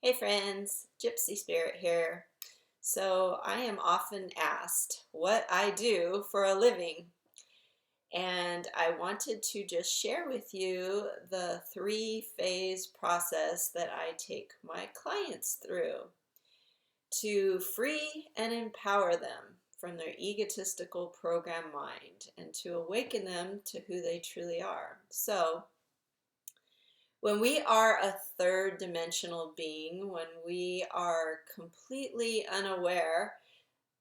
Hey friends, Gypsy Spirit here. So I am often asked what I do for a living, and I wanted to just share with you the three-phase process that I take my clients through to free and empower them from their egotistical program mind and to awaken them to who they truly are. So when we are a third dimensional being, when we are completely unaware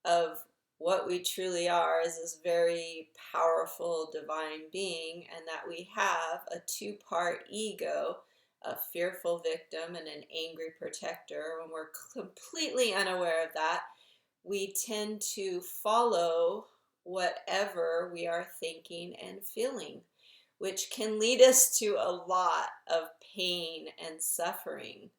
of what we truly are as this very powerful divine being, and that we have a two-part ego, a fearful victim and an angry protector, when we're completely unaware of that, we tend to follow whatever we are thinking and feeling, which can lead us to a lot of pain and suffering.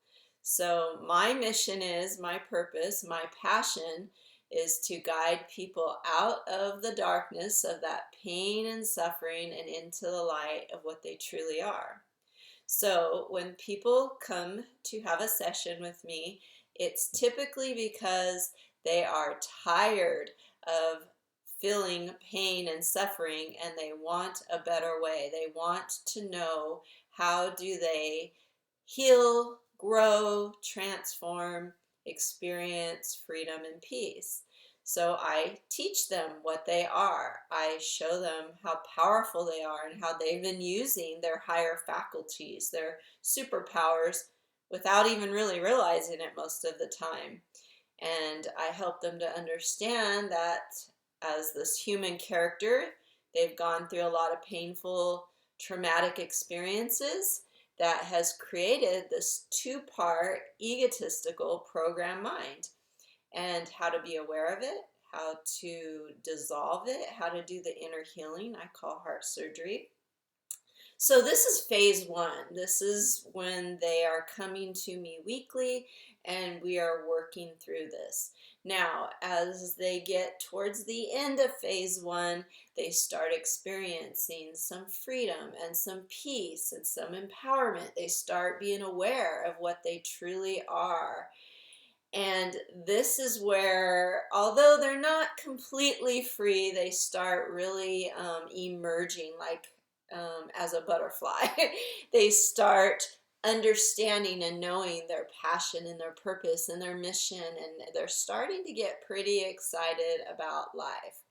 So my mission is, my purpose, my passion is to guide people out of the darkness of that pain and suffering and into the light of what they truly are. So when people come to have a session with me, it's typically because they are tired of feeling pain and suffering and they want a better way. They want to know, how do they heal, grow, transform, experience freedom and peace. So I teach them what they are. I show them how powerful they are and how they've been using their higher faculties, their superpowers, without even really realizing it most of the time. And I help them to understand that as this human character, they've gone through a lot of painful, traumatic experiences that has created this two-part egotistical program mind, and how to be aware of it, how to dissolve it, how to do the inner healing I call heart surgery. So this is phase one. This is when they are coming to me weekly and we are working through this. Now, as they get towards the end of phase one, they start experiencing some freedom and some peace and some empowerment. They start being aware of what they truly are. And this is where, although they're not completely free, they start really emerging like as a butterfly. They start understanding and knowing their passion and their purpose and their mission, and they're starting to get pretty excited about life.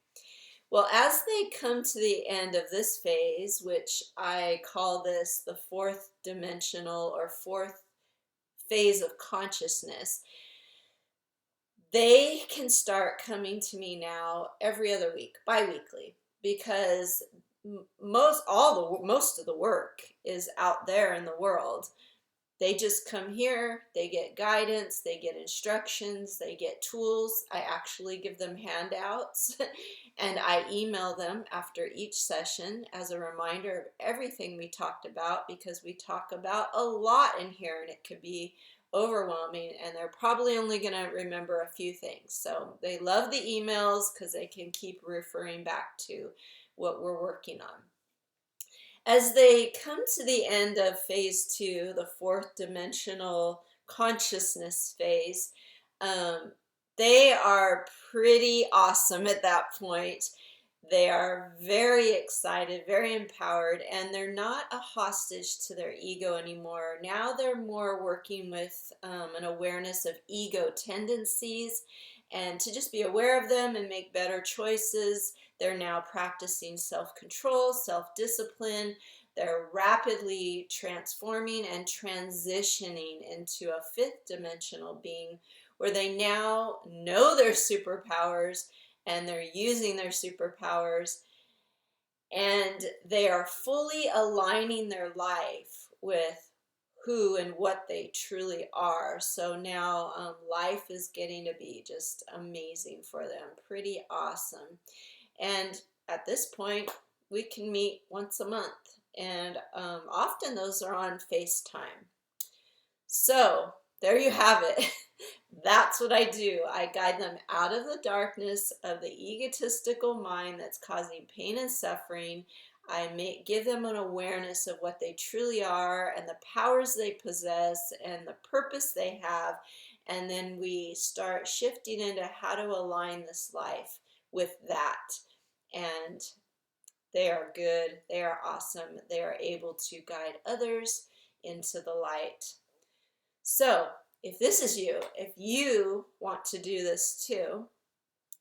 Well, as they come to the end of this phase, which I call this the fourth dimensional or fourth phase of consciousness, they can start coming to me now every other week, bi-weekly, because most of the work is out there in the world. They just come here, they get guidance, they get instructions, they get tools. I actually give them handouts and I email them after each session as a reminder of everything we talked about, because we talk about a lot in here and it could be overwhelming and they're probably only going to remember a few things. So they love the emails because they can keep referring back to what we're working on. As they come to the end of phase two, the fourth dimensional consciousness phase, they are pretty awesome at that point. They are very excited, very empowered, and they're not a hostage to their ego anymore. Now they're more working with an awareness of ego tendencies and to just be aware of them and make better choices. They're now practicing self-control, self-discipline. They're rapidly transforming and transitioning into a fifth dimensional being where they now know their superpowers and they're using their superpowers, and they are fully aligning their life with who and what they truly are. So now life is getting to be just amazing for them, pretty awesome. And at this point, we can meet once a month, and often those are on FaceTime. So there you have it. That's what I do. I guide them out of the darkness of the egotistical mind that's causing pain and suffering. give them an awareness of what they truly are and the powers they possess and the purpose they have. And then we start shifting into how to align this life with that. And they are good, they are awesome, they are able to guide others into the light. So, if this is you, if you want to do this too,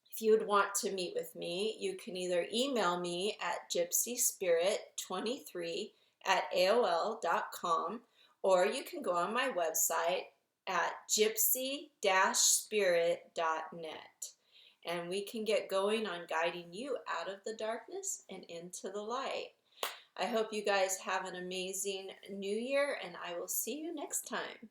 if you would want to meet with me, you can either email me at gypsyspirit23@aol.com, or you can go on my website at gypsy-spirit.net. And we can get going on guiding you out of the darkness and into the light. I hope you guys have an amazing new year, and I will see you next time.